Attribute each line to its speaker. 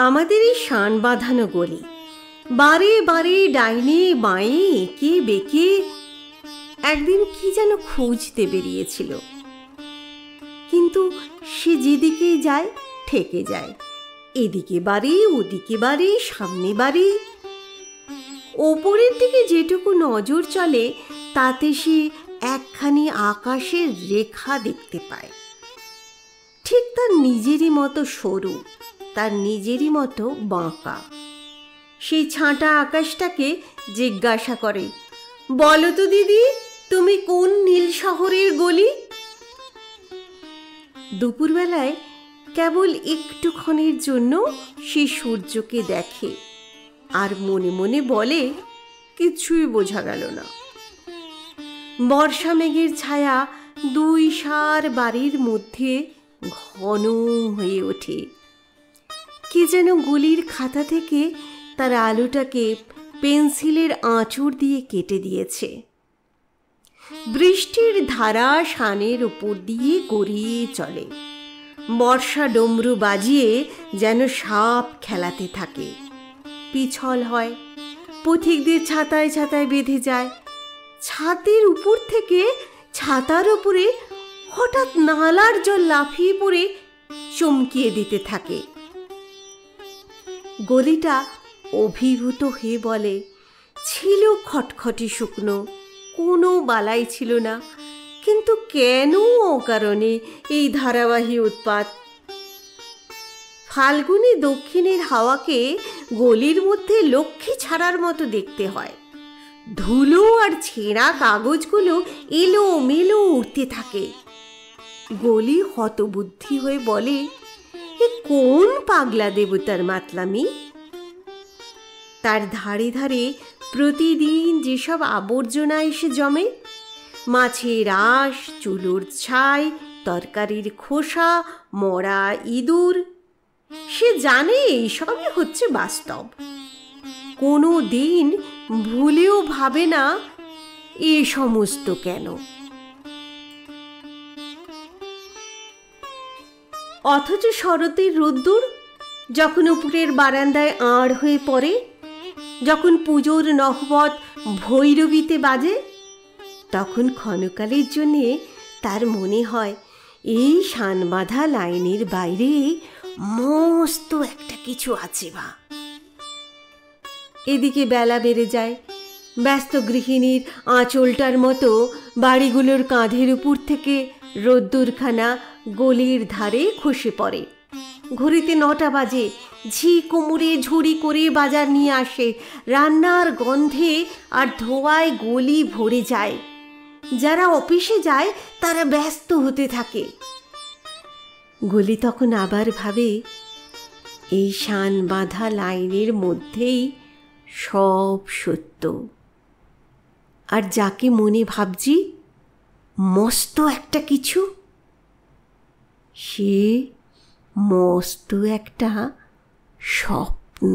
Speaker 1: আমাদের এই শান বাঁধানো গলি বারে বারে ডাইনে বাঁয়ে এঁকে বেঁকে একদিন কি যেন খুঁজতে বেরিয়েছিল, কিন্তু সে যেদিকেই যায় ঠেকে যায়। এদিকে বাড়ি, ওদিকে বাড়ি, সামনে বাড়ি। ওপরের দিকে যেটুকু নজর চলে তাতে সে একখানি আকাশের রেখা দেখতে পায়, ঠিক তার নিজেরই মতো সরু, তার নিজেরই মতো বাঁকা। সেই ছাঁটা আকাশটাকে জিজ্ঞাসা করে, বলো তো দিদি, তুমি কোন নীল শহরের গলি? দুপুরবেলায় কেবল একটুক্ষণের জন্য সে সূর্যকে দেখে আর মনে মনে বলে, কিছুই বোঝা গেল না। বর্ষা মেঘের ছায়া দুই সার বাড়ির মধ্যে ঘন হয়ে ওঠে। কে যেন গলির খাতা থেকে তার আলোটাকে পেন্সিলের আঁচড় দিয়ে কেটে দিয়েছে। বৃষ্টির ধারা শানের উপর দিয়ে গড়িয়ে চলে। বর্ষা ডমরু বাজিয়ে যেন সাপ খেলাতে থাকে। পিছল হয়, পথিকদের ছাতায় ছাতায় বেঁধে যায়। ছাদের উপর থেকে ছাতার উপরে হঠাৎ নালার জল লাফিয়ে পড়ে চমকিয়ে দিতে থাকে। গলিটা অভিভূত হয়ে বলে, ছিল খটখটে শুকনো, কোনো বালাই ছিল না, কিন্তু কেন অকারণে এই ধারাবাহী উৎপাত? ফাল্গুনী দক্ষিণের হাওয়াকে গলির মধ্যে লক্ষ্মী ছাড়ার মতো দেখতে হয়। ধুলো আর ছেঁড়া কাগজগুলো এলো মেলো উঠতে থাকে। গলি হতবুদ্ধি হয়ে বলে, এ কোন পাগলা দেবতার মাতলামি? তার ধারে ধারে প্রতিদিন যেসব আবর্জনা এসে জমে, মাছের আঁশ, চুলোর ছাই, তরকারির খোসা, মরা ইঁদুর, সে জানে এইসবই হচ্ছে বাস্তব। কোনো দিন ভুলেও ভাবে না এ সমস্ত কেন। অথচ শরতের রোদ্দুর যখন উপরের বারান্দায় আড় হয়ে পড়ে, যখন পুজোর নহবত ভৈরবীতে বাজে, তখন ক্ষণকালের জন্যে তার মনে হয় এই শান বাঁধা লাইনের বাইরে মস্ত একটা কিছু আছে বা। এদিকে বেলা বেড়ে যায়। ব্যস্ত গৃহিণীর আঁচলটার মতো বাড়িগুলোর কাঁধের উপর থেকে রোদ্দুরখানা গলির ধারে খসে পড়ে। ঘড়িতে 9টা বাজে। ঝি কোমরে ঝুড়ি করে বাজার নিয়ে আসে। রান্নার গন্ধে আর ধোঁয়ায় গলি ভরে যায়। যারা অফিসে যায় তারা ব্যস্ত হতে থাকে। গলি তখন আবার ভাবে, এই শান বাঁধা লাইনের মধ্যেই সব সত্য। আর যাকে মনে ভাবছি মস্ত একটা কিছু, সে মস্ত একটা স্বপ্ন।